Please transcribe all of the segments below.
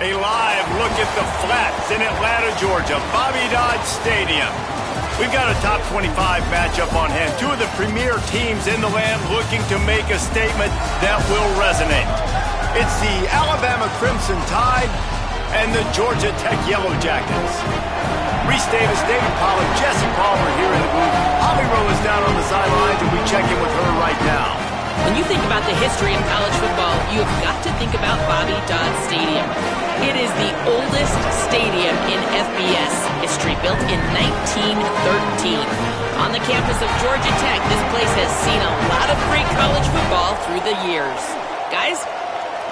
A live look at the Flats in Atlanta, Georgia, Bobby Dodd Stadium. We've got a top 25 matchup on hand. Two of the premier teams in the land looking to make a statement that will resonate. It's the Alabama Crimson Tide and the Georgia Tech Yellow Jackets. Reese Davis, David Pollack, Jesse Palmer here in the booth. Holly Rowe is down on the sidelines, and we check in with her right now. When you think about the history of college football, you have got to think about Bobby Dodd Stadium. It is the oldest stadium in FBS history, built in 1913. On the campus of Georgia Tech, this place has seen a lot of great college football through the years. Guys?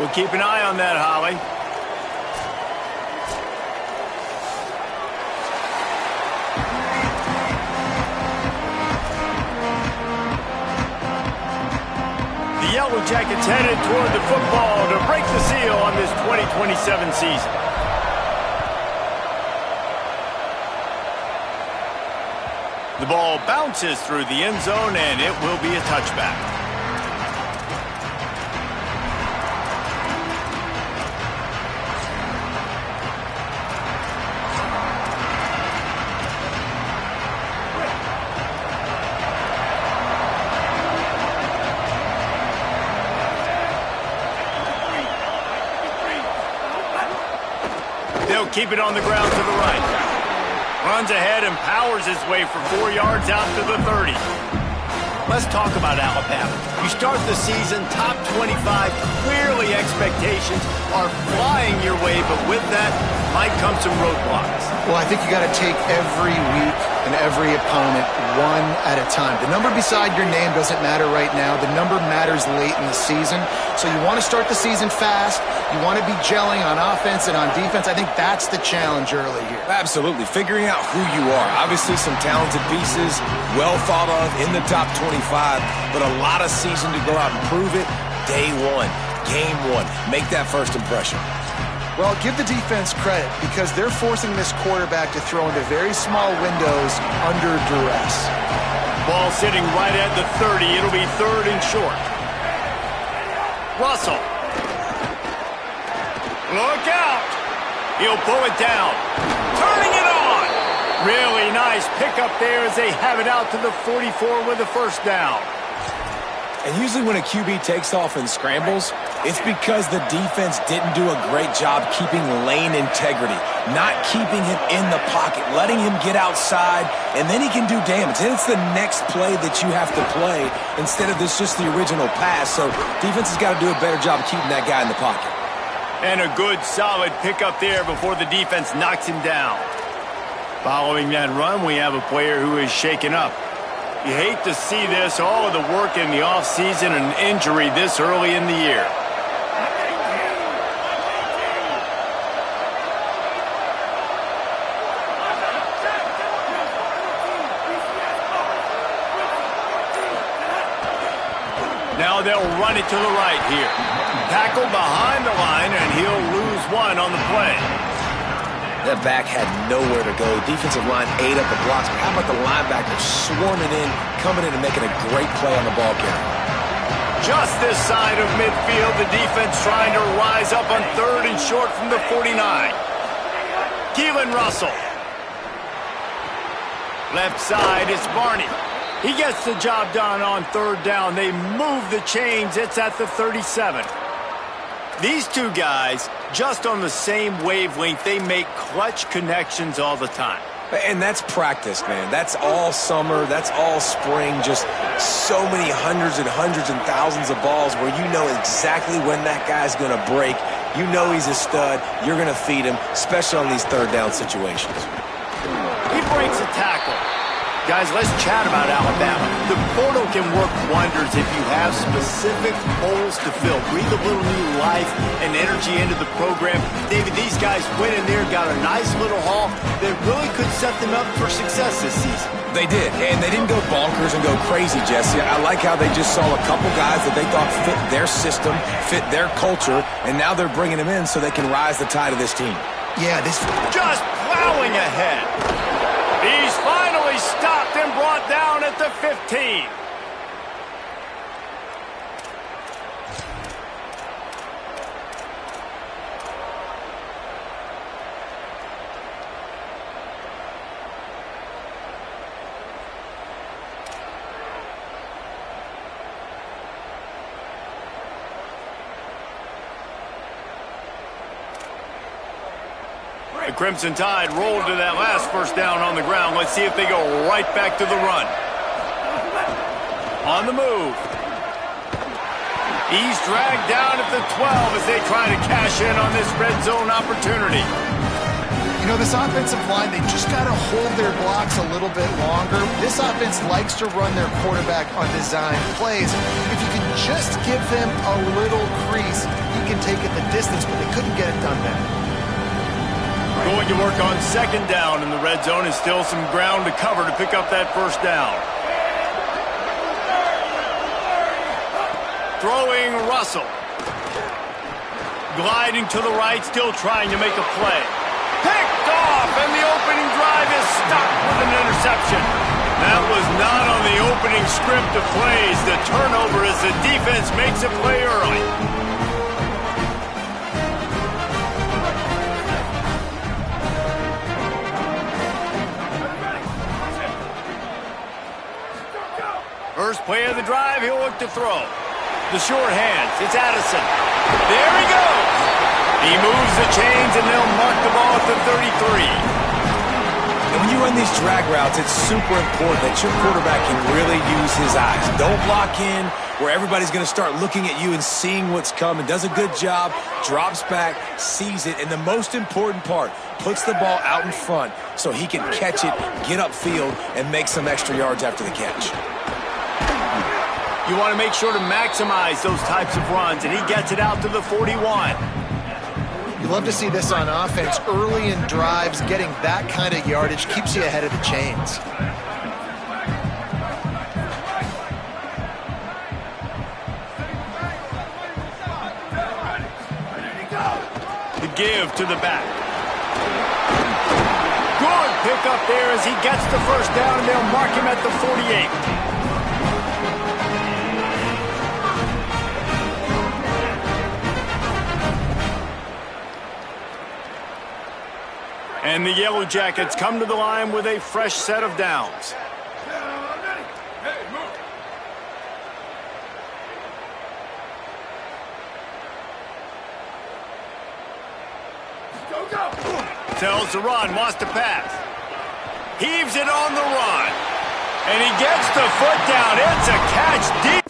We'll keep an eye on that, Holly. The Yellow Jackets headed toward the football to break the seal on this 2027 season. The ball bounces through the end zone, and it will be a touchback. They'll keep it on the ground to the right. Runs ahead and powers his way for 4 yards out to the 30. Let's talk about Alabama. You start the season top 25. Clearly expectations are flying your way, but with that might come some roadblocks. Well, I think you got to take every week and every opponent one at a time. The number beside your name doesn't matter right now. The number matters late in the season. So you want to start the season fast. You want to be gelling on offense and on defense. I think that's the challenge early here. Absolutely. Figuring out who you are. Obviously some talented pieces, well thought of in the top 25, but a lot of season to go out and prove it. Day one, game one. Make that first impression. Well, give the defense credit because they're forcing this quarterback to throw into very small windows under duress. Ball sitting right at the 30. It'll be third and short. Russell. Look out. He'll pull it down. Turning it on. Really nice pickup there as they have it out to the 44 with a first down. And usually when a QB takes off and scrambles, it's because the defense didn't do a great job keeping lane integrity, not keeping him in the pocket, letting him get outside, and then he can do damage. And it's the next play that you have to play instead of this just the original pass. So defense has got to do a better job of keeping that guy in the pocket. And a good, solid pickup there before the defense knocks him down. Following that run, we have a player who is shaken up. You hate to see this, all of the work in the offseason and injury this early in the year. Now they'll run it to the right here. Tackle behind the line, and he'll lose one on the play. That back had nowhere to go. Defensive line ate up the blocks. But how about the linebacker swarming in, coming in and making a great play on the ball carrier? Just this side of midfield, the defense trying to rise up on third and short from the 49. Keelan Russell. Left side, it's Barney. He gets the job done on third down. They move the chains. It's at the 37. These two guys, just on the same wavelength, they make clutch connections all the time. And that's practice, man. That's all summer. That's all spring. Just so many hundreds and thousands of balls where you know exactly when that guy's going to break. You know he's a stud. You're going to feed him, especially on these third down situations. He breaks a tackle. Guys, let's chat about Alabama. The portal can work wonders if you have specific holes to fill. Breathe a little new life and energy into the program. David, these guys went in there, got a nice little haul that really could set them up for success this season. They did, and they didn't go bonkers and go crazy, Jesse. I like how they just saw a couple guys that they thought fit their system, fit their culture, and now they're bringing them in so they can rise the tide of this team. Yeah, this... Just plowing ahead. He's finally stopped and brought down at the 15. The Crimson Tide rolled to that last first down on the ground. Let's see if they go right back to the run. On the move. He's dragged down at the 12 as they try to cash in on this red zone opportunity. You know, this offensive line, they just got to hold their blocks a little bit longer. This offense likes to run their quarterback on design plays. If you can just give them a little crease, he can take it the distance, but they couldn't get it done then. Going to work on second down in the red zone, and still some ground to cover to pick up that first down. Throwing Russell. Gliding to the right, still trying to make a play. Picked off, and the opening drive is stopped with an interception. That was not on the opening script of plays. The turnover as the defense makes a play early. First play of the drive, he'll look to throw. The short hands, it's Addison. There he goes. He moves the chains, and they'll mark the ball at the 33. And when you run these drag routes, it's super important that your quarterback can really use his eyes. Don't block in where everybody's going to start looking at you and seeing what's coming. Does a good job, drops back, sees it, and the most important part, puts the ball out in front so he can catch it, get upfield, and make some extra yards after the catch. You want to make sure to maximize those types of runs, and he gets it out to the 41. You love to see this on offense. Early in drives, getting that kind of yardage keeps you ahead of the chains. The give to the back. Good pickup there as he gets the first down, and they'll mark him at the 48. And the Yellow Jackets come to the line with a fresh set of downs. Tells to run, wants to pass. Heaves it on the run. And he gets the foot down. It's a catch deep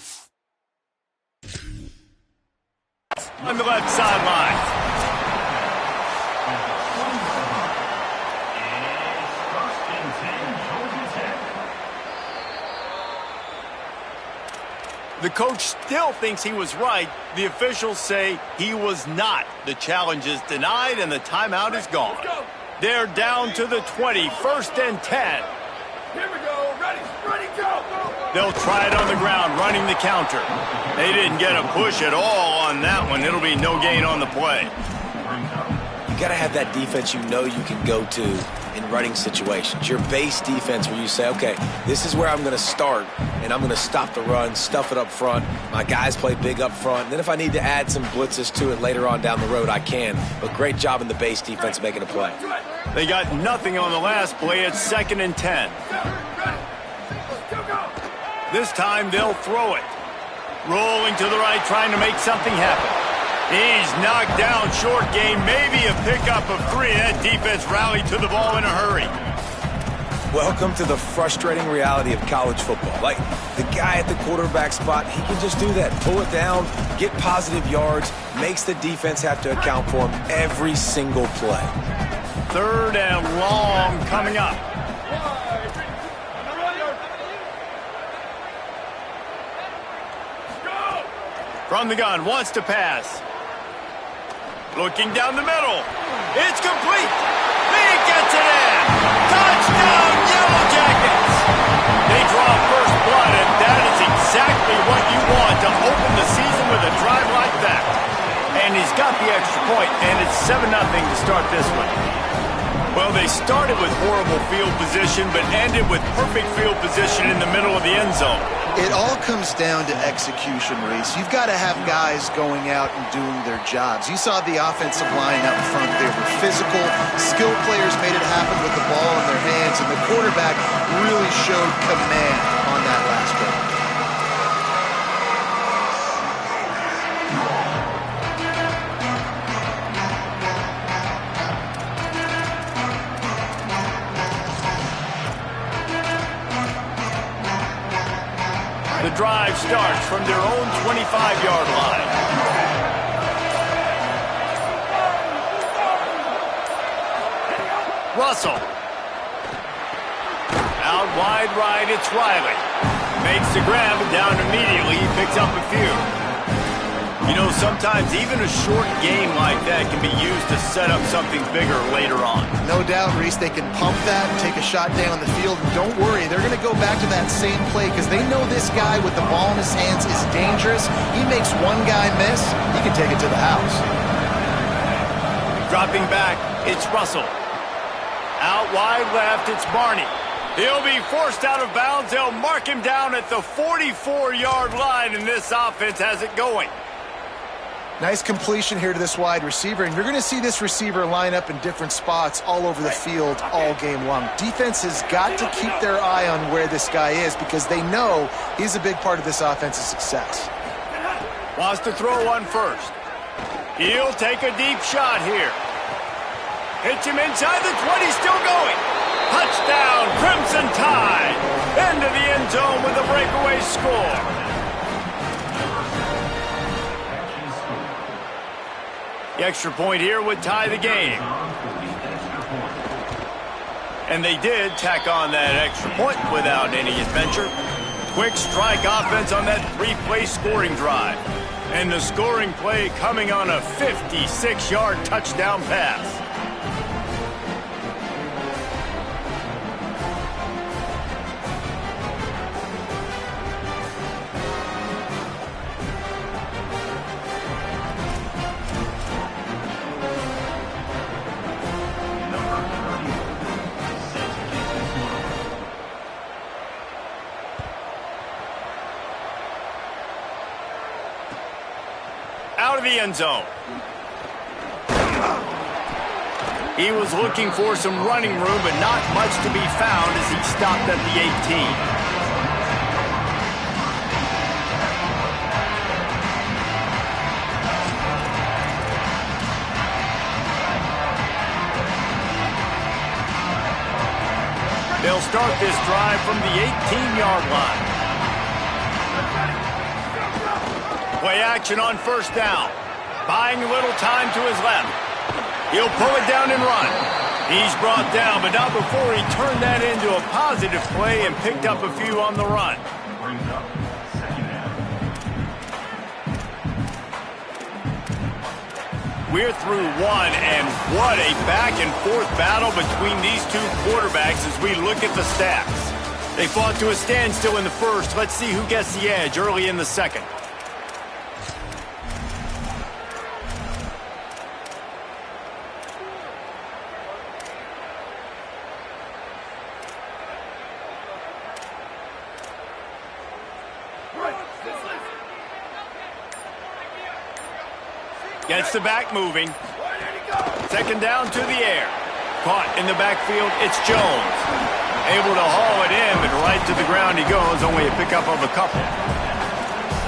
on the left sideline. The coach still thinks he was right. The officials say he was not. The challenge is denied, and the timeout is gone. They're down to the 20, first and 10. Here we go, ready, go! They'll try it on the ground, running the counter. They didn't get a push at all on that one. It'll be no gain on the play. You got to have that defense you know you can go to in running situations. Your base defense where you say, okay, this is where I'm going to start, and I'm going to stop the run, stuff it up front. My guys play big up front. And then if I need to add some blitzes to it later on down the road, I can. But great job in the base defense making a play. They got nothing on the last play. It's second and 10. This time they'll throw it. Rolling to the right, trying to make something happen. He's knocked down short game, maybe a pickup of 3. That defense rallied to the ball in a hurry. Welcome to the frustrating reality of college football. Like, the guy at the quarterback spot, he can just do that. Pull it down, get positive yards, makes the defense have to account for him every single play. Third and long coming up. From the gun, wants to pass. Looking down the middle. It's complete. He gets it in. Touchdown, Yellow Jackets. They draw first blood, and that is exactly what you want to open the season with a drive like that. And he's got the extra point, and it's 7-0 to start this one. Well, they started with horrible field position, but ended with perfect field position in the middle of the end zone. It all comes down to execution, Reese. You've got to have guys going out and doing their jobs. You saw the offensive line out in front. They were physical. Skilled players made it happen with the ball in their hands, and the quarterback really showed command on that last drive. The drive starts from their own 25-yard line. Russell. Out wide right, it's Riley. Makes the grab and down immediately. He picks up a few. You know, sometimes even a short game like that can be used to set up something bigger later on. No doubt, Reese, they can pump that and take a shot down the field. And don't worry, they're going to go back to that same play because they know this guy with the ball in his hands is dangerous. He makes one guy miss, he can take it to the house. Dropping back, it's Russell. Out wide left, it's Barney. He'll be forced out of bounds. They'll mark him down at the 44-yard line, and this offense has it going. Nice completion here to this wide receiver, and you're going to see this receiver line up in different spots all over the field all game long. Defense has got to keep their eye on where this guy is because they know he's a big part of this offense's success. Wants to throw one first. He'll take a deep shot here. Hits him inside the 20, still going. Touchdown, Crimson Tide. Into the end zone with a breakaway score. The extra point here would tie the game. And they did tack on that extra point without any adventure. Quick strike offense on that three-play scoring drive. And the scoring play coming on a 56-yard touchdown pass. Out of the end zone. He was looking for some running room, but not much to be found as he stopped at the 18. They'll start this drive from the 18-yard line. Play action on first down. Buying a little time to his left. He'll pull it down and run. He's brought down, but not before he turned that into a positive play and picked up a few on the run. We're through one, and what a back-and-forth battle between these two quarterbacks as we look at the stats. They fought to a standstill in the first. Let's see who gets the edge early in the second. Gets the back moving. Second down to the air. Caught in the backfield, it's Jones. Able to haul it in, but right to the ground he goes. Only a pickup of a couple.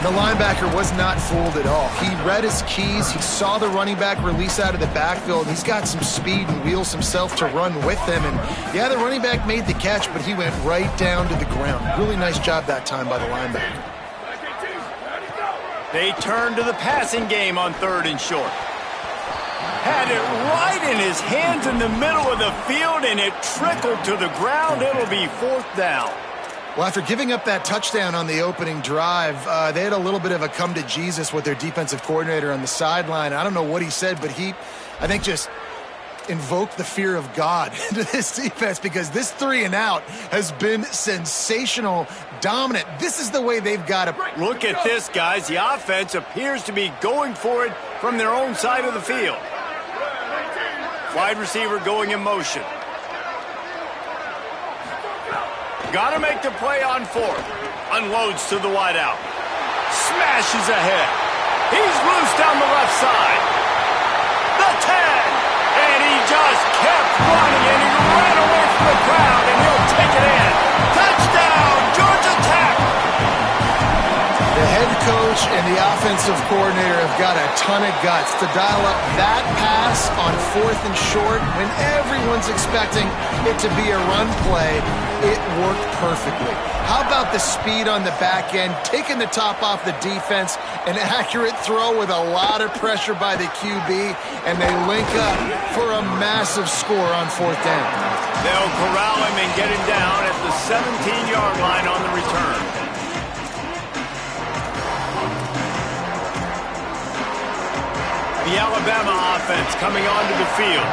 The linebacker was not fooled at all. He read his keys. He saw the running back release out of the backfield. He's got some speed and wheels himself to run with them. And yeah, the running back made the catch, but he went right down to the ground. Really nice job that time by the linebacker. They turn to the passing game on third and short. Had it right in his hands in the middle of the field, and it trickled to the ground. It'll be fourth down. Well, after giving up that touchdown on the opening drive, they had a little bit of a come to Jesus with their defensive coordinator on the sideline. I don't know what he said, but he, I think, just invoked the fear of God into this defense because this 3-and-out has been sensational, dominant. This is the way they've got to. Look at this, guys. The offense appears to be going for it from their own side of the field. Wide receiver going in motion. Got to make the play on fourth. Unloads to the wideout. Smashes ahead. He's loose down the left side. The 10. And he just kept running, and he ran away from the crowd, and he'll take it in. Touchdown, Georgia Tech! The head coach and the offensive coordinator have got a ton of guts to dial up that pass on fourth and short when everyone's expecting it to be a run play. It worked perfectly. How about the speed on the back end, taking the top off the defense, an accurate throw with a lot of pressure by the QB, and they link up for a massive score on 4th down. They'll corral him and get him down at the 17-yard line on the return. The Alabama offense coming onto the field.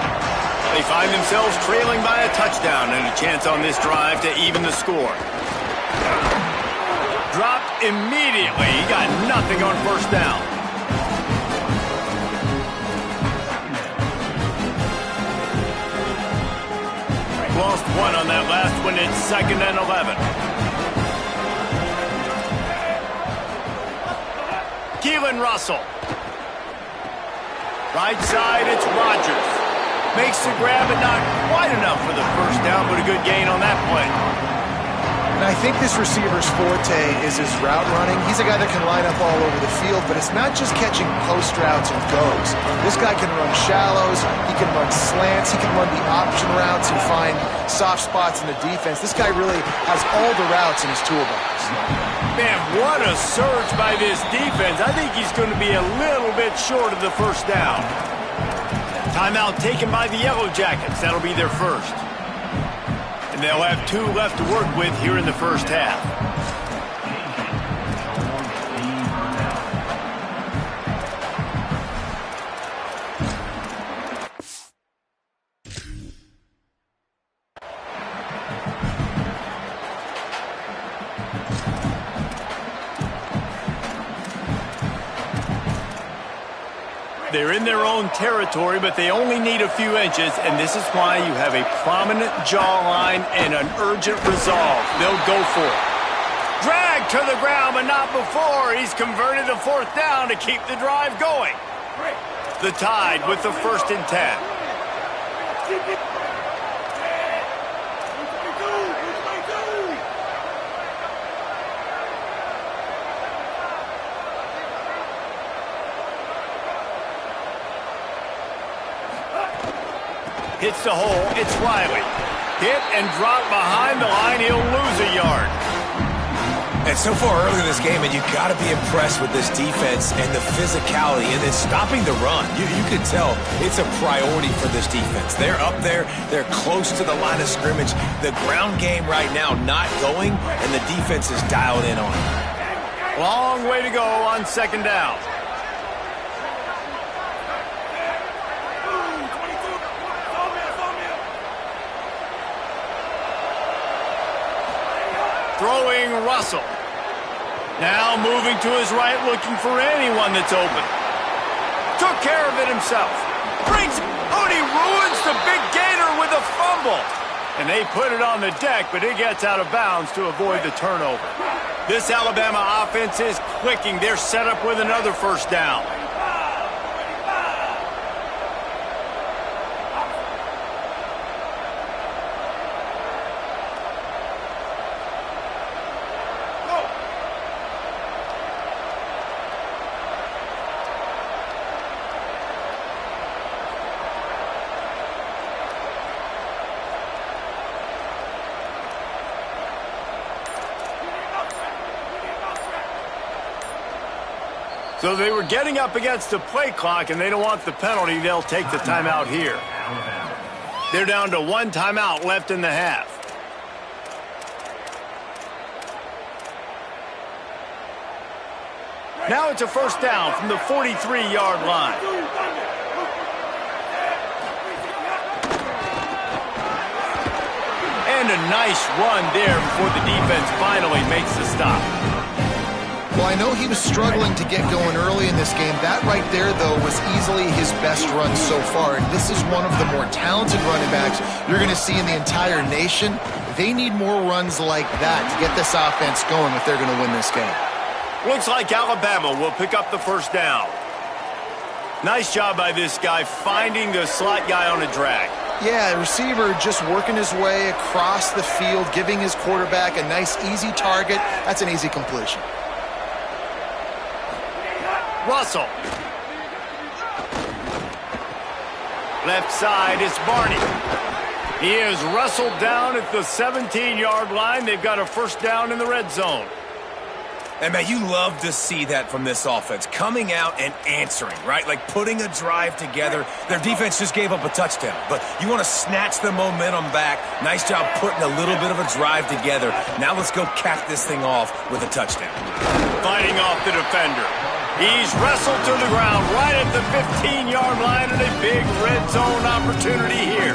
They find themselves trailing by a touchdown and a chance on this drive to even the score. Dropped immediately. He got nothing on 1st down. Lost one on that last one. It's 2nd and 11. Keelan Russell. Right side, it's Rodgers. Makes the grab, but not quite enough for the 1st down, but a good gain on that play. And I think this receiver's forte is his route running. He's a guy that can line up all over the field, but it's not just catching post routes and goes. This guy can run shallows, he can run slants, he can run the option routes and find soft spots in the defense. This guy really has all the routes in his toolbox. Man, what a surge by this defense. I think he's going to be a little bit short of the 1st down. Timeout taken by the Yellow Jackets. That'll be their first. And they'll have 2 left to work with here in the 1st half. They're in their own territory, but they only need a few inches, and this is why you have a prominent jawline and an urgent resolve. They'll go for it. Drag to the ground, but not before. He's converted a 4th down to keep the drive going. The Tide with the 1st and 10. Hits the hole. It's Riley. Hit and drop behind the line. He'll lose a yard. And so far early in this game, and you've got to be impressed with this defense and the physicality and then stopping the run. You can tell it's a priority for this defense. They're up there. They're close to the line of scrimmage. The ground game right now not going, and the defense is dialed in on it. Long way to go on 2nd down. Throwing Russell. Now moving to his right, looking for anyone that's open. Took care of it himself. Brings, and he ruins the big gator with a fumble. And they put it on the deck, but it gets out of bounds to avoid the turnover. This Alabama offense is clicking. They're set up with another 1st down. So they were getting up against the play clock, and they don't want the penalty. They'll take the timeout here. They're down to 1 timeout left in the half. Now it's a 1st down from the 43-yard line. And a nice run there before the defense finally makes the stop. Well, I know he was struggling to get going early in this game. That right there, though, was easily his best run so far. And this is one of the more talented running backs you're going to see in the entire nation. They need more runs like that to get this offense going if they're going to win this game. Looks like Alabama will pick up the 1st down. Nice job by this guy finding the slot guy on a drag. Yeah, receiver just working his way across the field, giving his quarterback a nice, easy target. That's an easy completion. Russell. Left side is Barney. He is wrestled down at the 17-yard line. They've got a first down in the red zone. And, man, you love to see that from this offense, coming out and answering, right? Like putting a drive together. Their defense just gave up a touchdown, but you want to snatch the momentum back. Nice job putting a little bit of a drive together. Now let's go cap this thing off with a touchdown. Fighting off the defender. He's wrestled to the ground right at the 15-yard line, and a big red zone opportunity here.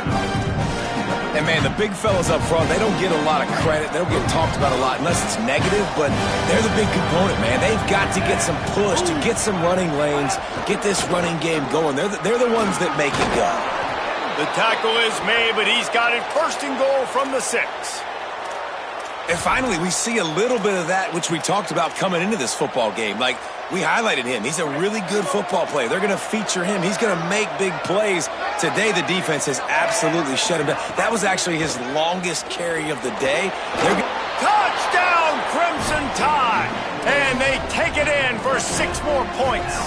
And, man, the big fellas up front, they don't get a lot of credit. They don't get talked about a lot unless it's negative, but they're the big component, man. They've got to get some push, to get some running lanes, get this running game going. They're the ones that make it go. The tackle is made, but he's got it first and goal from the 6. And finally, we see a little bit of that, which we talked about coming into this football game. Like, we highlighted him. He's a really good football player. They're going to feature him. He's going to make big plays. Today, the defense has absolutely shut him down. That was actually his longest carry of the day. Touchdown, Crimson Tide! And they take it in for 6 more points.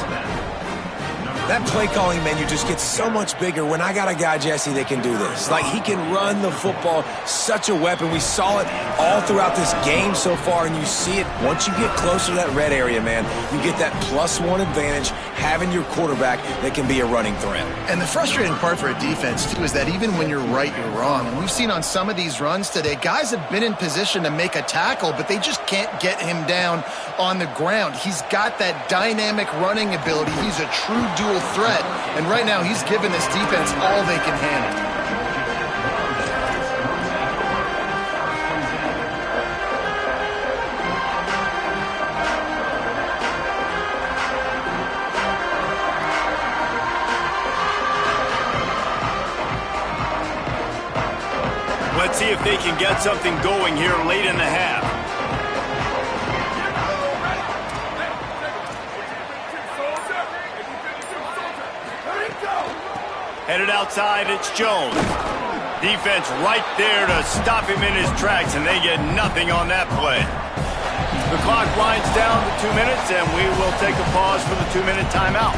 That play calling menu just gets so much bigger when I got a guy, Jesse, that can do this. Like, he can run the football, such a weapon. We saw it all throughout this game so far, and you see it once you get closer to that red area, man. You get that +1 advantage, having your quarterback that can be a running threat. And the frustrating part for a defense, too, is that even when you're right, you're wrong. And we've seen on some of these runs today, guys have been in position to make a tackle, but they just can't get him down on the ground. He's got that dynamic running ability. He's a true dual threat, and right now he's given this defense all they can handle. Let's see if they can get something going here late in the half. Headed outside, it's Jones. Defense right there to stop him in his tracks, and they get nothing on that play. The clock winds down to 2 minutes, and we will take a pause for the 2-minute timeout.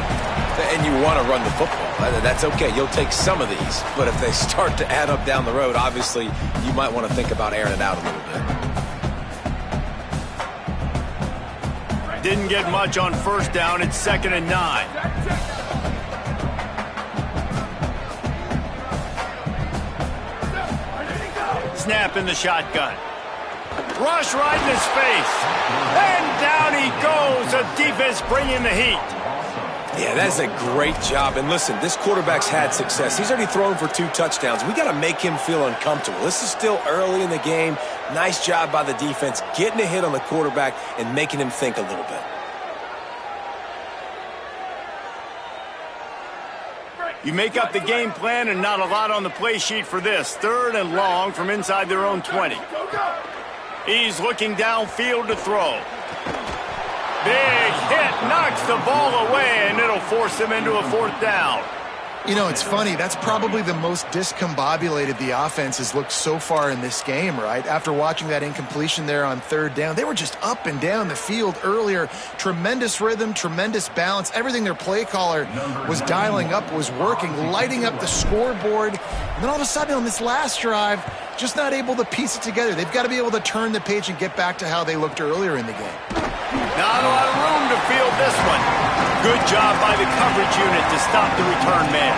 And you want to run the football. That's okay. You'll take some of these. But if they start to add up down the road, obviously you might want to think about airing it out a little bit. Didn't get much on first down. It's 2nd and 9. Snap in the shotgun. Rush right in his face. And down he goes. The defense bringing the heat. Yeah, that's a great job. And listen, this quarterback's had success. He's already thrown for 2 touchdowns. We got to make him feel uncomfortable. This is still early in the game. Nice job by the defense, getting a hit on the quarterback and making him think a little bit. You make up the game plan and not a lot on the play sheet for this. 3rd and long from inside their own 20. He's looking downfield to throw. Big hit, knocks the ball away, and it'll force him into a 4th down. You know, it's funny. That's probably the most discombobulated the offense has looked so far in this game, right? After watching that incompletion there on 3rd down, they were just up and down the field earlier. Tremendous rhythm, tremendous balance. Everything their play caller was dialing up was working, lighting up the scoreboard. And then all of a sudden on this last drive, just not able to piece it together. They've got to be able to turn the page and get back to how they looked earlier in the game. Not a lot of room to field this one. Good job by the coverage unit to stop the return man.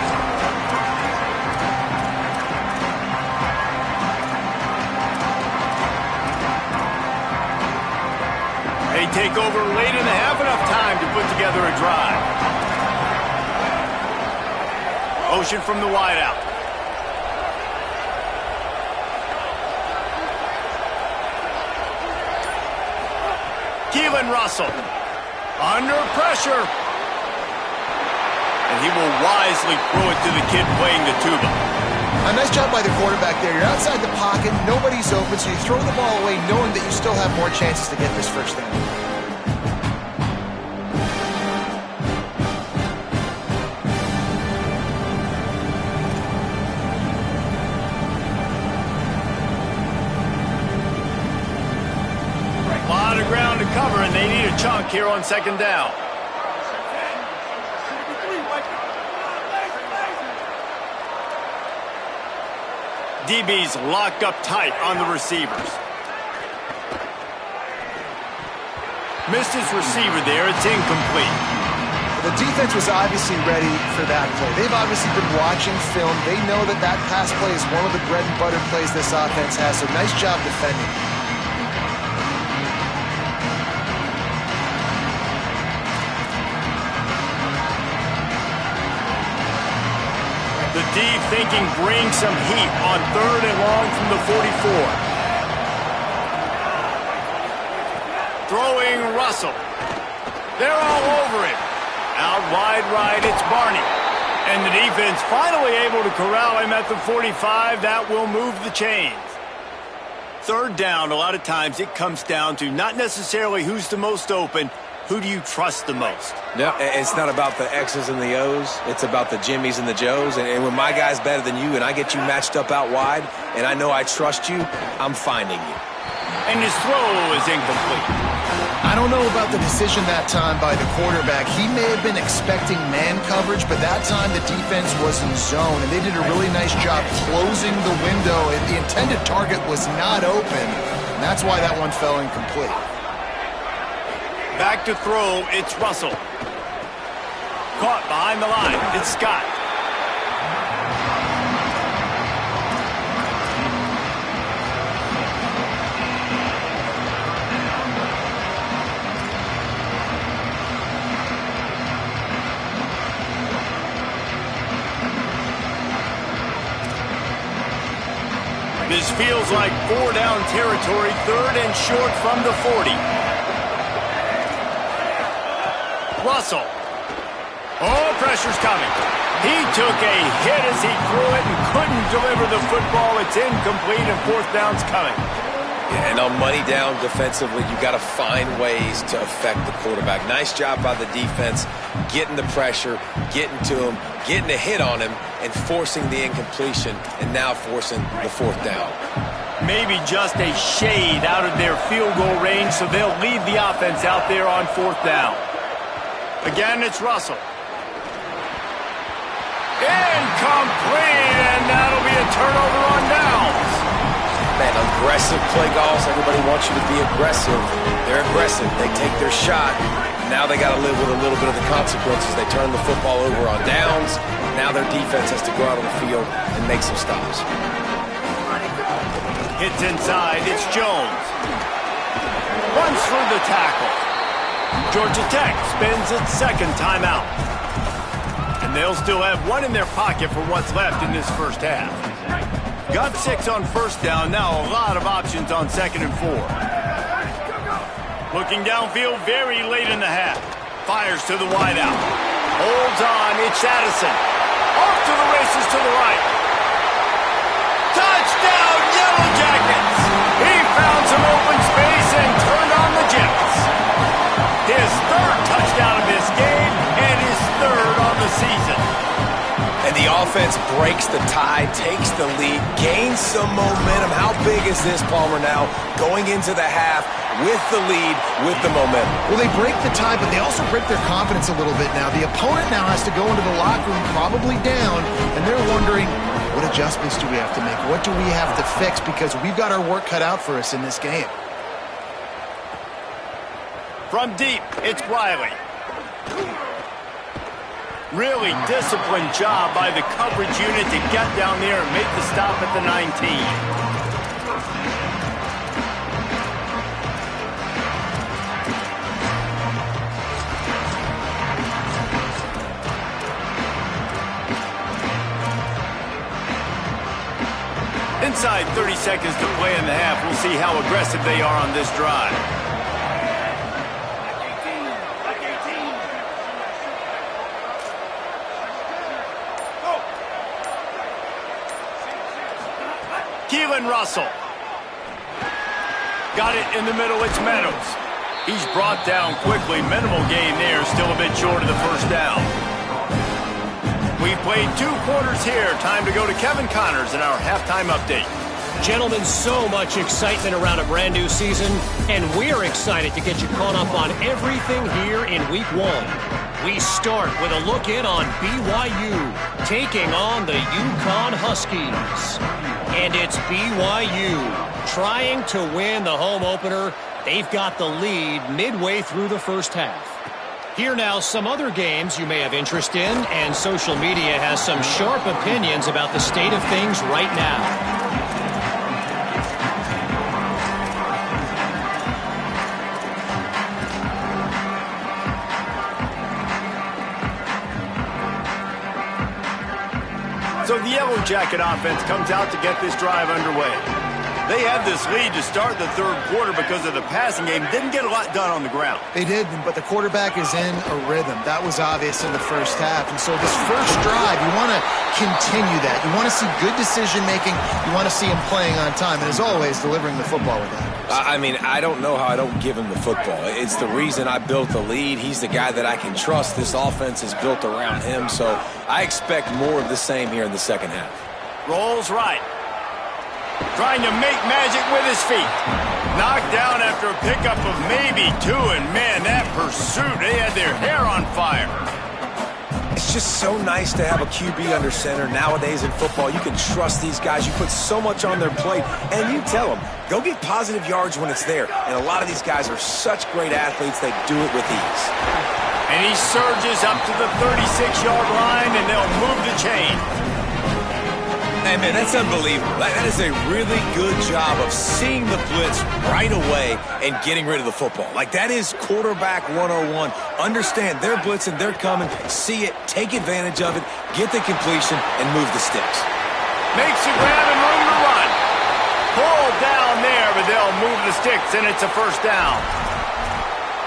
They take over late in the half, enough time to put together a drive. Motion from the wideout. Keelan Russell under pressure. And he will wisely throw it to the kid playing the tuba. A nice job by the quarterback there. You're outside the pocket, nobody's open, so you throw the ball away knowing that you still have more chances to get this first down. A lot of ground to cover, and they need a chunk here on 2nd down. DB's locked up tight on the receivers. Missed his receiver there. It's incomplete. The defense was obviously ready for that play. They've obviously been watching film. They know that that pass play is one of the bread and butter plays this offense has, so nice job defending. The D thinking bring some heat on 3rd and long from the 44. Throwing Russell. They're all over him. Out wide right, it's Barney. And the defense finally able to corral him at the 45. That will move the chains. 3rd down, a lot of times it comes down to not necessarily who's the most open, who do you trust the most? No, it's not about the X's and the O's. It's about the Jimmies and the Joes. And when my guy's better than you and I get you matched up out wide and I know I trust you, I'm finding you. And his throw is incomplete. I don't know about the decision that time by the quarterback. He may have been expecting man coverage, but that time the defense was in zone, and they did a really nice job closing the window. The intended target was not open, and that's why that one fell incomplete. Back to throw, it's Russell. Caught behind the line, it's Scott. This feels like 4-down territory, 3rd and short from the 40. Russell. Oh, pressure's coming. He took a hit as he threw it and couldn't deliver the football. It's incomplete and 4th down's coming. Yeah, and on money down defensively, you got to find ways to affect the quarterback. Nice job by the defense, getting the pressure, getting to him, getting a hit on him, and forcing the incompletion, and now forcing the 4th down. Maybe just a shade out of their field goal range, so they'll leave the offense out there on 4th down. Again, it's Russell. Incomplete, and that'll be a turnover on downs. Man, aggressive play calls. Everybody wants you to be aggressive. They're aggressive. They take their shot. Now they got to live with a little bit of the consequences. They turn the football over on downs. Now their defense has to go out on the field and make some stops. Hits inside. It's Jones. Runs through the tackle. Georgia Tech spends its 2nd timeout. And they'll still have one in their pocket for what's left in this first half. Got 6 on 1st down. Now a lot of options on 2nd and 4. Looking downfield very late in the half. Fires to the wideout. Holds on. It's Addison. Off to the races to the right. Touchdown, Yellow Jackets! He found some open space and turned on the Jets. His 3rd touchdown of this game and his 3rd on the season. And the offense breaks the tie, takes the lead, gains some momentum. How big is this, Palmer, now going into the half with the lead, with the momentum? Well, they break the tie, but they also break their confidence a little bit now. The opponent now has to go into the locker room probably down, and they're wondering, what adjustments do we have to make? What do we have to fix? Because we've got our work cut out for us in this game. From deep, it's Riley. Really disciplined job by the coverage unit to get down there and make the stop at the 19. Inside 30 seconds to play in the half. We'll see how aggressive they are on this drive. Keelan Russell. Got it in the middle, it's Meadows. He's brought down quickly. Minimal gain there, still a bit short of the 1st down. We played 2 quarters here. Time to go to Kevin Connors in our halftime update. Gentlemen, so much excitement around a brand new season, and we're excited to get you caught up on everything here in Week 1. We start with a look in on BYU, taking on the UConn Huskies. And it's BYU trying to win the home opener. They've got the lead midway through the first half. Here now, some other games you may have interest in, and social media has some sharp opinions about the state of things right now. So the Yellow Jacket offense comes out to get this drive underway. They had this lead to start the third quarter because of the passing game. Didn't get a lot done on the ground. They did, but the quarterback is in a rhythm. That was obvious in the first half. And so this first drive, you want to continue that. You want to see good decision-making. You want to see him playing on time. And as always, delivering the football with that. I mean, I don't know how I don't give him the football. It's the reason I built the lead. He's the guy that I can trust. This offense is built around him. So I expect more of the same here in the second half. Rolls right. Trying to make magic with his feet. Knocked down after a pickup of maybe two, and man, that pursuit, they had their hair on fire. It's just so nice to have a QB under center. Nowadays in football, you can trust these guys. You put so much on their plate, and you tell them, go get positive yards when it's there. And a lot of these guys are such great athletes, they do it with ease. And he surges up to the 36-yard line, and they'll move the chain. Hey, man, that's unbelievable. That is a really good job of seeing the blitz right away and getting rid of the football. Like, that is quarterback 101. Understand, they're blitzing, they're coming. See it, take advantage of it, get the completion, and move the sticks. Makes the grab and room to run. Pulled down there, but they'll move the sticks, and it's a first down.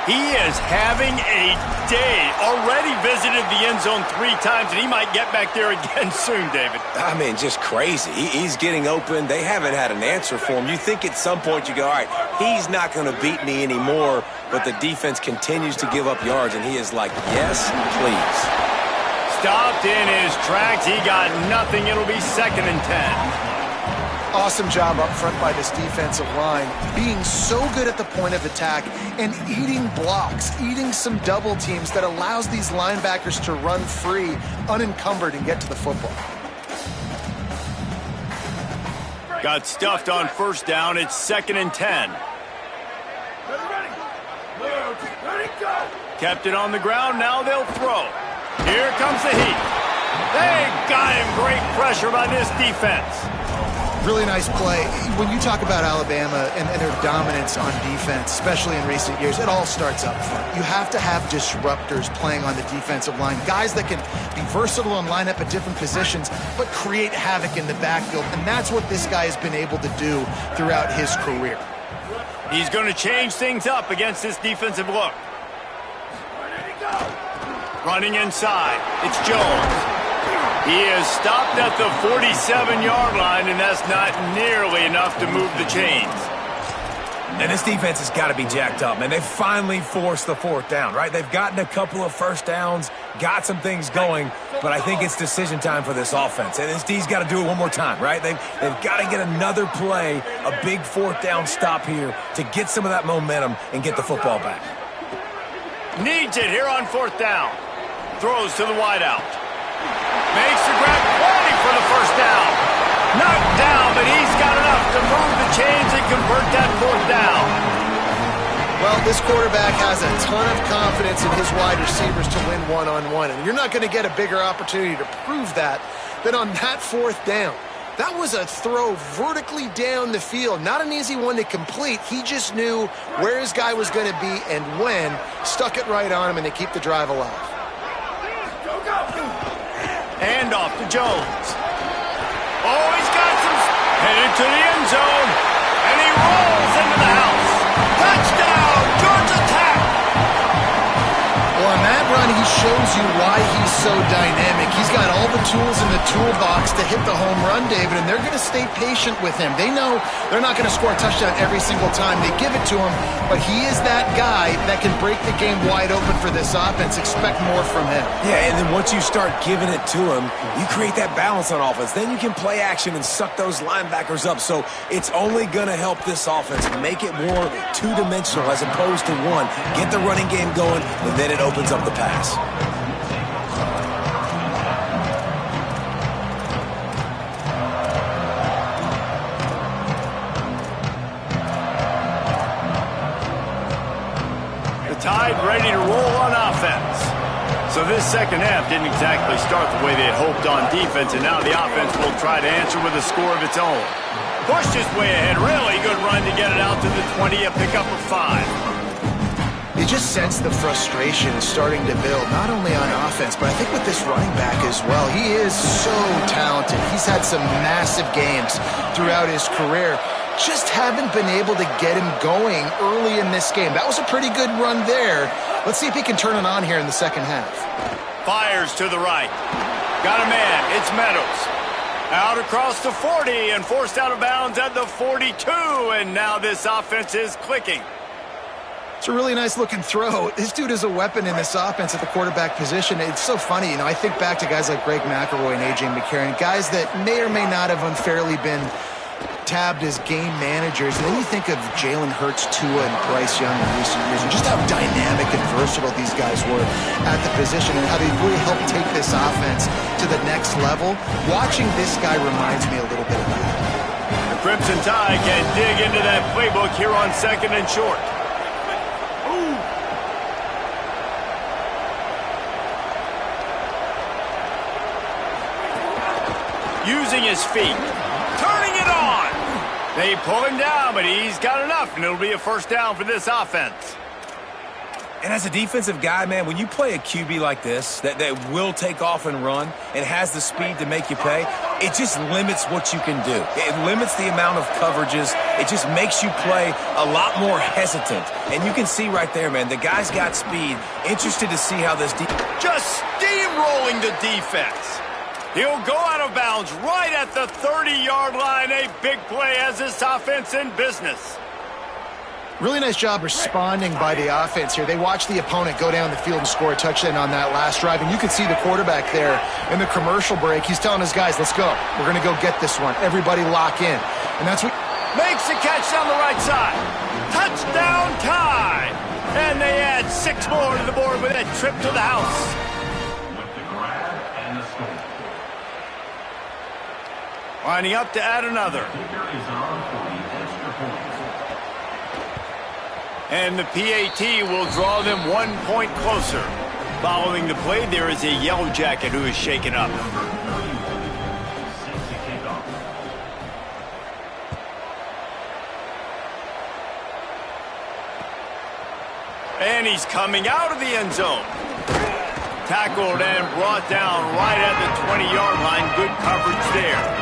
He is having a day. Already visited the end zone 3 times, and he might get back there again soon, David. I mean, just crazy. He's getting open. They haven't had an answer for him. You think at some point you go, all right, he's not going to beat me anymore, but the defense continues to give up yards, and he is like, yes, please. Stopped in his tracks. He got nothing. It'll be 2nd and 10. Awesome job up front by this defensive line, being so good at the point of attack and eating blocks, eating some double teams that allows these linebackers to run free, unencumbered, and get to the football. Got stuffed on first down. It's 2nd and 10. Ready, go! Kept it on the ground. Now they'll throw. Here comes the heat. They got him. Great pressure by this defense. Really nice play. When you talk about Alabama and their dominance on defense, especially in recent years, it all starts up front. You have to have disruptors playing on the defensive line, guys that can be versatile and line up at different positions, but create havoc in the backfield, and that's what this guy has been able to do throughout his career. He's going to change things up against this defensive look. Running inside. It's Jones. He is stopped at the 47-yard line, and that's not nearly enough to move the chains. And this defense has got to be jacked up, man. They finally forced the 4th down, right? They've gotten a couple of first downs, got some things going, but I think it's decision time for this offense. And this D's got to do it one more time, right? They've got to get another play, a big 4th down stop here to get some of that momentum and get the football back. Needs it here on 4th down. Throws to the wideout. Makes the grab, ready for the first down. Knocked down, but he's got enough to move the chains and convert that 4th down. Well, this quarterback has a ton of confidence in his wide receivers to win one-on-one, and you're not going to get a bigger opportunity to prove that than on that 4th down. That was a throw vertically down the field. Not an easy one to complete. He just knew where his guy was going to be and when, stuck it right on him, and they keep the drive alive. Handoff to Jones. Oh, he's got some... Headed to the end zone. And he rolls into the house. Touchdown, Georgia Tech. Well, on that run, he shows you why he's so dynamic. He's got all the tools in the toolbox to hit the home run, David, and they're going to stay patient with him. They know they're not going to score a touchdown every single time they give it to him, but he is that guy that can break the game wide open for this offense. Expect more from him. Yeah, and then once you start giving it to him, you create that balance on offense. Then you can play action and suck those linebackers up. So it's only going to help this offense make it more two-dimensional as opposed to one. Get the running game going, and then it opens up the pass. Tide ready to roll on offense. So this second half didn't exactly start the way they had hoped on defense, and now the offense will try to answer with a score of its own. Pushed his way ahead. Really good run to get it out to the 20, a pickup of 5. You just sense the frustration starting to build, not only on offense, but I think with this running back as well. He is so talented. He's had some massive games throughout his career. Just haven't been able to get him going early in this game. That was a pretty good run there. Let's see if he can turn it on here in the second half. Fires to the right. Got a man. It's Meadows. Out across the 40 and forced out of bounds at the 42. And now this offense is clicking. It's a really nice-looking throw. This dude is a weapon in this offense at the quarterback position. It's so funny. You know, I think back to guys like Greg McElroy and A.J. McCarron, guys that may or may not have unfairly been tabbed as game managers. And then you think of Jalen Hurts, Tua, and Bryce Young in recent years, and just how dynamic and versatile these guys were at the position and how they really helped take this offense to the next level. Watching this guy reminds me a little bit of that. The Crimson Tide can dig into that playbook here on 2nd and short. Using his feet, turning it on. They pull him down, but he's got enough, and it'll be a first down for this offense. And as a defensive guy, man, when you play a QB like this that will take off and run and has the speed to make you pay, it just limits what you can do. It limits the amount of coverages. It just makes you play a lot more hesitant. And you can see right there, man, the guy's got speed. Interested to see how this just steamrolling the defense. He'll go out of bounds right at the 30-yard line. A big play as this offense in business. Really nice job responding by the offense here. They watched the opponent go down the field and score a touchdown on that last drive. And you can see the quarterback there in the commercial break. He's telling his guys, let's go. We're going to go get this one. Everybody lock in. And that's what... Makes the catch down the right side. Touchdown Tide. And they add 6 more to the board with that trip to the house. Lining up to add another. And the PAT will draw them 1 point closer. Following the play, there is a yellow jacket who is shaken up. And he's coming out of the end zone. Tackled and brought down right at the 20-yard line. Good coverage there.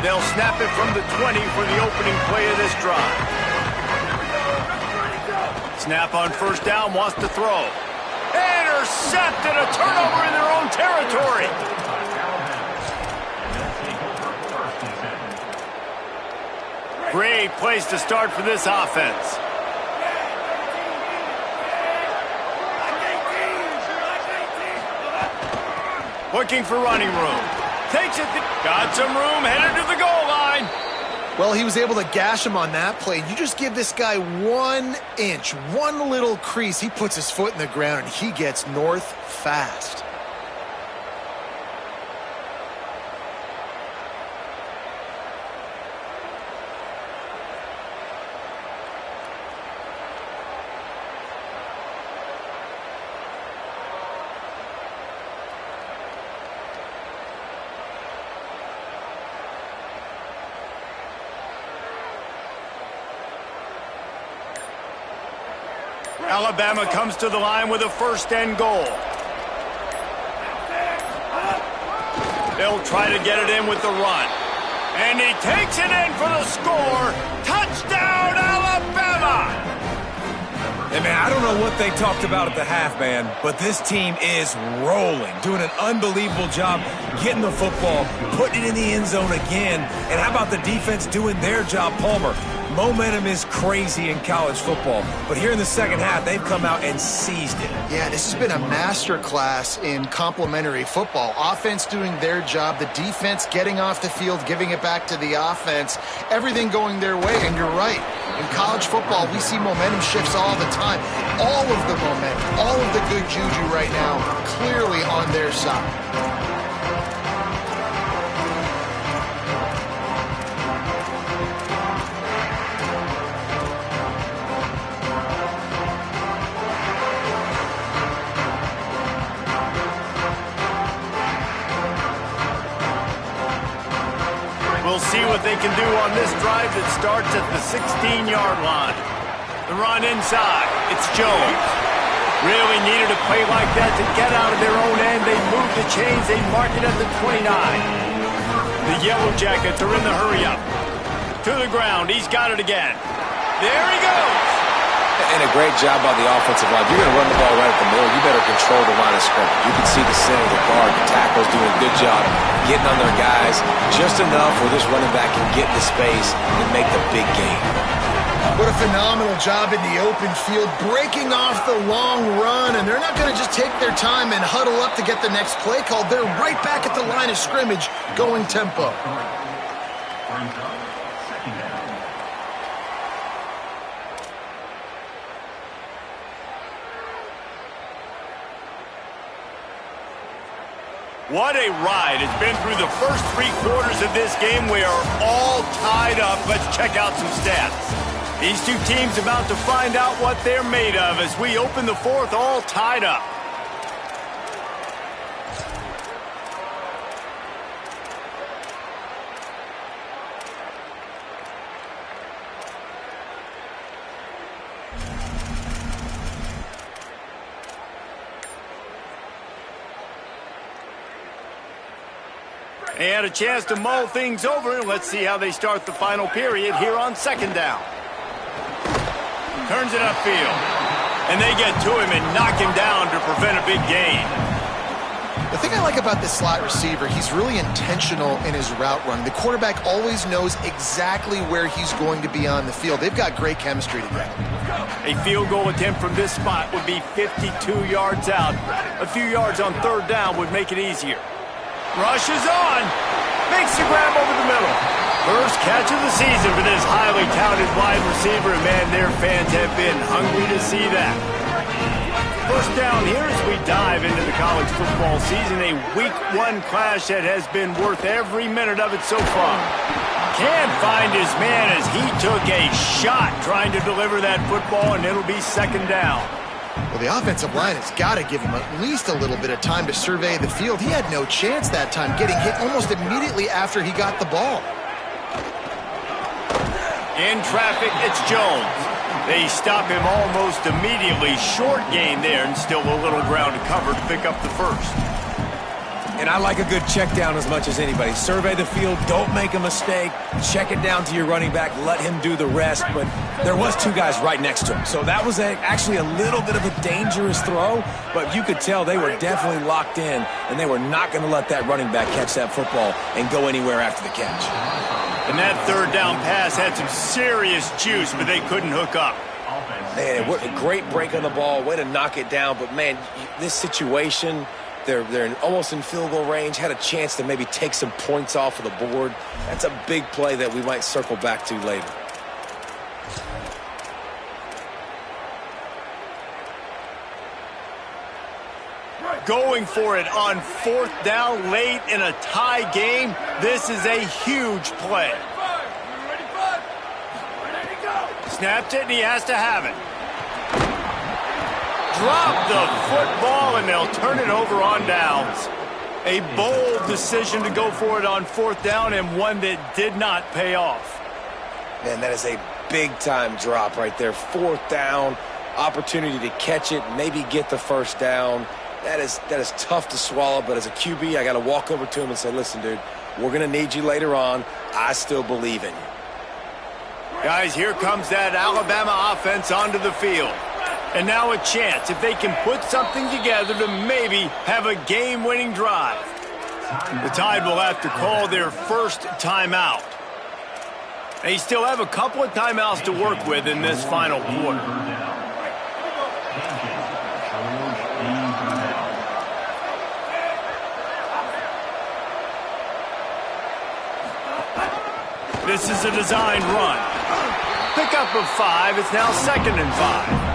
They'll snap it from the 20 for the opening play of this drive. Snap on first down, wants to throw. Intercepted, a turnover in their own territory. Great place to start for this offense. Looking for running room. Takes it, got some room, headed to the goal line. Well, he was able to gash him on that play. You just give this guy 1 inch, one little crease. He puts his foot in the ground, and he gets north fast. Alabama comes to the line with a 1st and goal. They'll try to get it in with the run. And he takes it in for the score. Touchdown, Alabama! Hey, man, I don't know what they talked about at the half, man, but this team is rolling, doing an unbelievable job getting the football, putting it in the end zone again. And how about the defense doing their job, Palmer? Momentum is crazy in college football, but here in the second half, they've come out and seized it. Yeah, this has been a masterclass in complementary football. Offense doing their job, the defense getting off the field, giving it back to the offense, everything going their way. And you're right, in college football, we see momentum shifts all the time. All of the momentum, all of the good juju right now, clearly on their side. We'll see what they can do on this drive that starts at the 16-yard line. The run inside. It's Jones. Really needed a play like that to get out of their own end. They move the chains. They mark it at the 29. The Yellow Jackets are in the hurry-up. To the ground. He's got it again. There he goes. And a great job by the offensive line. You're going to run the ball right at the middle. You better control the line of scrimmage. You can see the center, the guard, the tackles doing a good job getting on their guys just enough where this running back can get the space and make the big game. What a phenomenal job in the open field, breaking off the long run, and they're not going to just take their time and huddle up to get the next play called. They're right back at the line of scrimmage, going tempo. What a ride. It's been through the first 3 quarters of this game. We are all tied up. Let's check out some stats. These two teams about to find out what they're made of as we open the fourth, all tied up. They had a chance to mull things over. Let's see how they start the final period here on second down. Turns it upfield. And they get to him and knock him down to prevent a big gain. The thing I like about this slot receiver, he's really intentional in his route run. The quarterback always knows exactly where he's going to be on the field. They've got great chemistry together. A field goal attempt from this spot would be 52 yards out. A few yards on third down would make it easier. Rushes on. Makes the grab over the middle. First catch of the season for this highly touted wide receiver. And, man, their fans have been hungry to see that. First down here as we dive into the college football season. A Week 1 clash that has been worth every minute of it so far. Can't find his man as he took a shot trying to deliver that football, and it'll be second down. Well, the offensive line has got to give him at least a little bit of time to survey the field. He had no chance that time, getting hit almost immediately after he got the ball. In traffic, it's Jones. They stop him almost immediately. Short gain there, and still a little ground to cover to pick up the first. And I like a good check down as much as anybody. Survey the field, don't make a mistake, check it down to your running back, let him do the rest. But there was 2 guys right next to him, so that was actually a little bit of a dangerous throw, but you could tell they were definitely locked in, and they were not going to let that running back catch that football and go anywhere after the catch. And that third down pass had some serious juice, but they couldn't hook up. Man, what a great break on the ball, way to knock it down, but man, this situation, they're almost in field goal range, had a chance to maybe take some points off of the board. That's a big play that we might circle back to later. Going for it on fourth down late in a tie game. This is a huge play. Snapped it, and he has to have it. Drop the football, and they'll turn it over on downs. A bold decision to go for it on fourth down, and one that did not pay off. Man, that is a big-time drop right there. Fourth down, opportunity to catch it, maybe get the first down. That is tough to swallow, but as a QB, I got to walk over to him and say, listen, dude, we're going to need you later on. I still believe in you. Guys, here comes that Alabama offense onto the field. And now a chance, if they can put something together, to maybe have a game-winning drive. The Tide will have to call their first timeout. They still have a couple of timeouts to work with in this final quarter. This is a designed run. Pickup of 5. It's now 2nd and 5.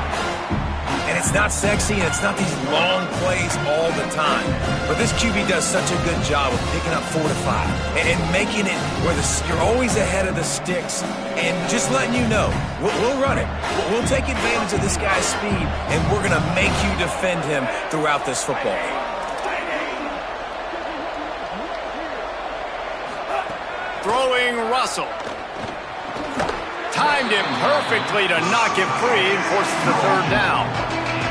And it's not sexy, and it's not these long plays all the time. But this QB does such a good job of picking up 4 to 5 and making it where you're always ahead of the sticks and just letting you know, we'll run it. We'll take advantage of this guy's speed, and we're going to make you defend him throughout this football game. Throwing Russell. Timed him perfectly to knock him free and forces the 3rd down.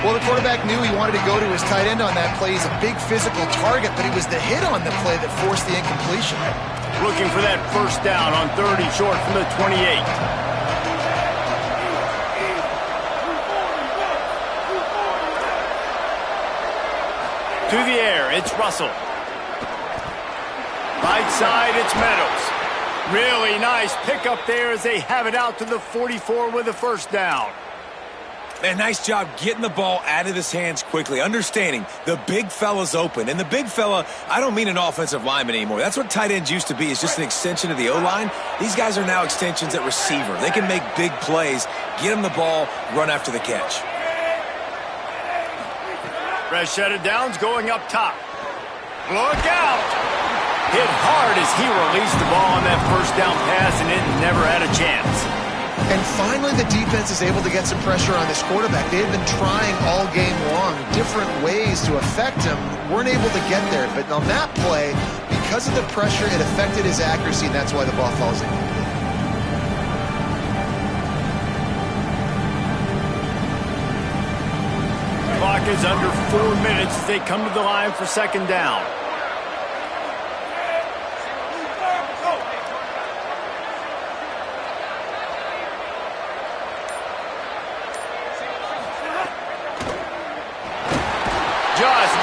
Well, the quarterback knew he wanted to go to his tight end on that play. He's a big physical target, but it was the hit on the play that forced the incompletion. Looking for that 1st down on 30 short from the 28. To the air, it's Russell. Right side, it's Meadows. Really nice pickup there as they have it out to the 44 with a 1st down. Man, nice job getting the ball out of his hands quickly, understanding the big fella's open. And the big fella, I don't mean an offensive lineman anymore. That's what tight ends used to be, is just an extension of the O-line. These guys are now extensions at receiver. They can make big plays, get him the ball, run after the catch. Rashad Downs going up top. Look out! Hit hard as he released the ball on that 1st down pass, and it never had a chance. And finally, the defense is able to get some pressure on this quarterback. They had been trying all game long different ways to affect him. Weren't able to get there. But on that play, because of the pressure, it affected his accuracy, and that's why the ball falls incomplete. Clock is under 4 minutes as they come to the line for 2nd down.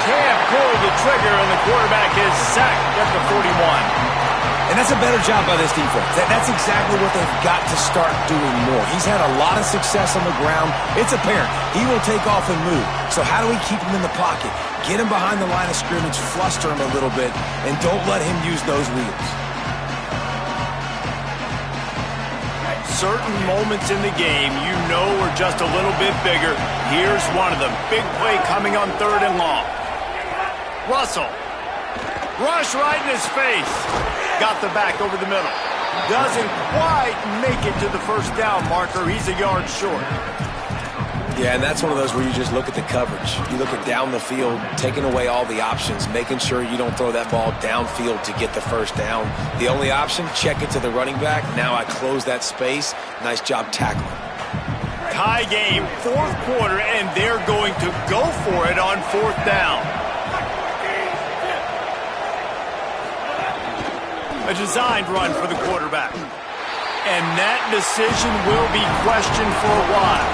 Can't pull the trigger, and the quarterback is sacked at the 41. And that's a better job by this defense. That's exactly what they've got to start doing more. He's had a lot of success on the ground. It's apparent he will take off and move. So how do we keep him in the pocket? Get him behind the line of scrimmage, fluster him a little bit, and don't let him use those wheels. Certain moments in the game you know are just a little bit bigger. Here's one of them. Big play coming on 3rd and long. Russell. Rush right in his face. Got the back over the middle. Doesn't quite make it to the 1st down marker. He's a yard short. Yeah, and that's one of those where you just look at the coverage. You look at down the field, taking away all the options, making sure you don't throw that ball downfield to get the 1st down. The only option, check it to the running back. Now I close that space. Nice job tackling. Tie game, 4th quarter, and they're going to go for it on 4th down. A designed run for the quarterback. And that decision will be questioned for a while.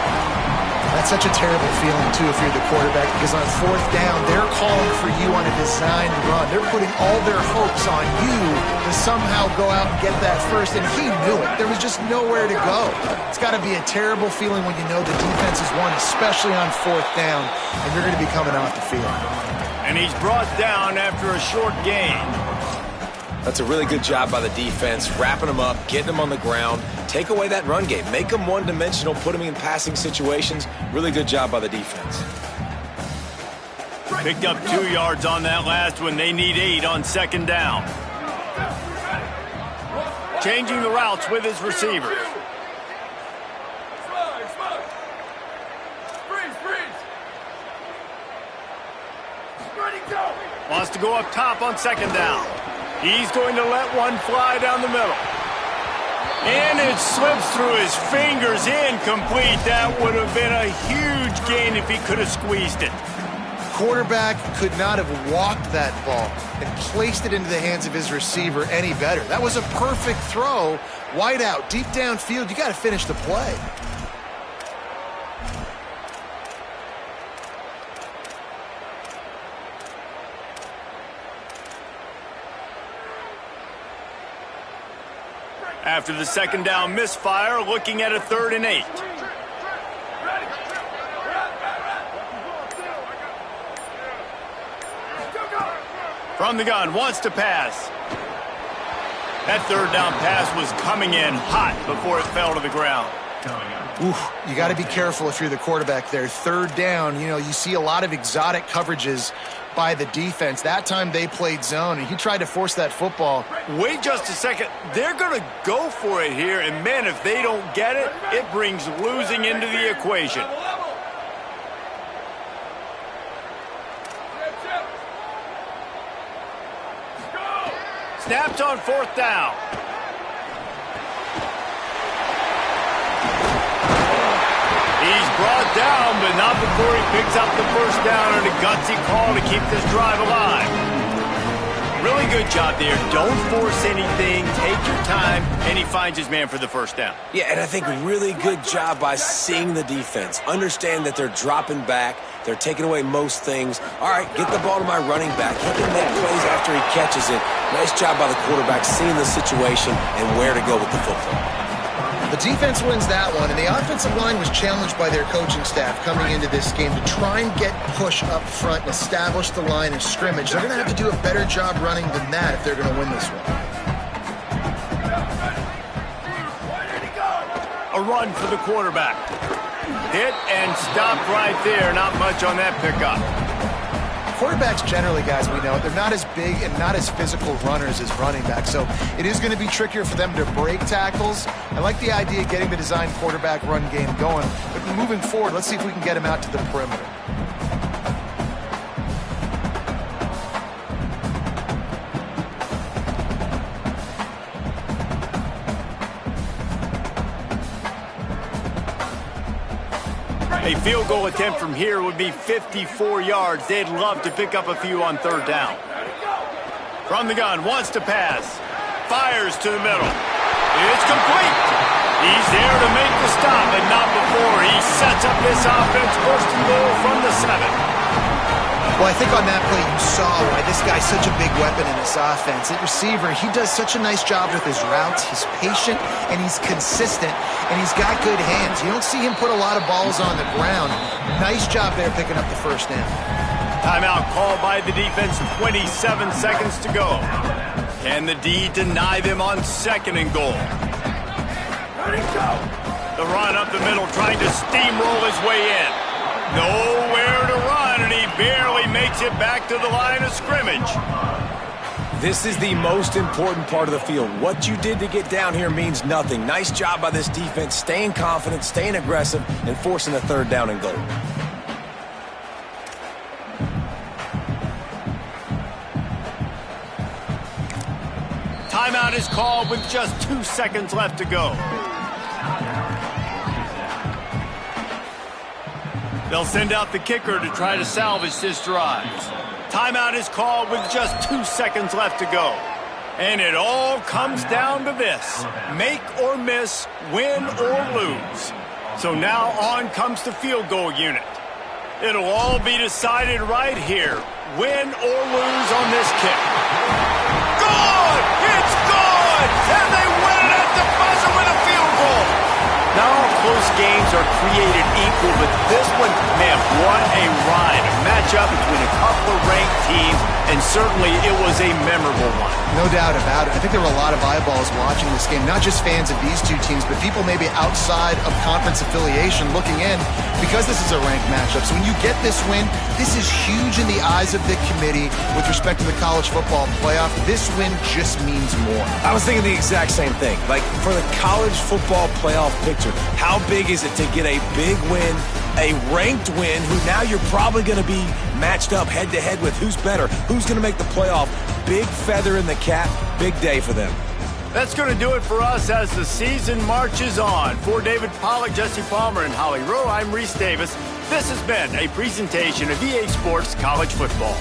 That's such a terrible feeling, too, if you're the quarterback, because on 4th down, they're calling for you on a designed run. They're putting all their hopes on you to somehow go out and get that 1st, and he knew it. There was just nowhere to go. It's got to be a terrible feeling when you know the defense has won, especially on 4th down, and you're going to be coming off the field. And he's brought down after a short gain. That's a really good job by the defense, wrapping them up, getting them on the ground. Take away that run game. Make them one-dimensional, put them in passing situations. Really good job by the defense. Picked up 2 yards on that last one. They need 8 on 2nd down. Changing the routes with his receivers. Wants to go up top on 2nd down. He's going to let one fly down the middle. And it slips through his fingers, incomplete. That would have been a huge gain if he could have squeezed it. Quarterback could not have walked that ball and placed it into the hands of his receiver any better. That was a perfect throw. Wide out, deep downfield. You got to finish the play. After the second down misfire, looking at a 3rd and 8. From the gun, wants to pass. That 3rd down pass was coming in hot before it fell to the ground. Oof, you got to be careful if you're the quarterback there. 3rd down, you see a lot of exotic coverages by the defense. That time they played zone, and he tried to force that football. Wait just a second. They're going to go for it here, and man, if they don't get it, it brings losing into the equation. Snapped on 4th down. He's brought down, but not before he picks up the 1st down and a gutsy call to keep this drive alive. Really good job there. Don't force anything. Take your time, and he finds his man for the 1st down. Yeah, and I think really good job by seeing the defense. Understand that they're dropping back. They're taking away most things. All right, get the ball to my running back. He can make plays after he catches it. Nice job by the quarterback seeing the situation and where to go with the football. The defense wins that one, and the offensive line was challenged by their coaching staff coming into this game to try and get push up front and establish the line of scrimmage. They're going to have to do a better job running than that if they're going to win this one. A run for the quarterback. Hit and stopped right there. Not much on that pickup. Quarterbacks generally, guys, we know, they're not as big and not as physical runners as running backs, so it is going to be trickier for them to break tackles. I like the idea of getting the design quarterback run game going, but moving forward, let's see if we can get him out to the perimeter. A field goal attempt from here would be 54 yards. They'd love to pick up a few on 3rd down. From the gun, wants to pass. Fires to the middle. It's complete. He's there to make the stop, but not before he sets up this offense 1st and goal from the 7. Well, I think on that play you saw why this guy's such a big weapon in this offense. At receiver, he does such a nice job with his routes. He's patient, and he's consistent, and he's got good hands. You don't see him put a lot of balls on the ground. Nice job there picking up the 1st down. Timeout called by the defense, 27 seconds to go. Can the D deny them on 2nd and goal? The run up the middle, trying to steamroll his way in. Nowhere to run, and he barely makes it back to the line of scrimmage. This is the most important part of the field. What you did to get down here means nothing. Nice job by this defense, staying confident, staying aggressive, and forcing a 3rd down and goal. Timeout is called with just 2 seconds left to go. They'll send out the kicker to try to salvage this drive. Timeout is called with just 2 seconds left to go. And it all comes down to this. Make or miss, win or lose. So now on comes the field goal unit. It'll all be decided right here. Win or lose on this kick. Good! It's good! And they win it at the buzzer with a field goal. Not all close games are created equal, but this one, man, what a ride. A matchup between a couple of ranked teams, and certainly it was a memorable one. No doubt about it. I think there were a lot of eyeballs watching this game, not just fans of these two teams, but people maybe outside of conference affiliation looking in because this is a ranked matchup. So when you get this win, this is huge in the eyes of the committee with respect to the college football playoff. This win just means more. I was thinking the exact same thing. Like, for the college football playoff picture, how big is it to get a big win, a ranked win, who now you're probably going to be matched up head-to-head with who's better, who's going to make the playoff. Big feather in the cap, big day for them. That's going to do it for us as the season marches on. For David Pollack, Jesse Palmer, and Holly Rowe, I'm Reese Davis. This has been a presentation of EA Sports College Football.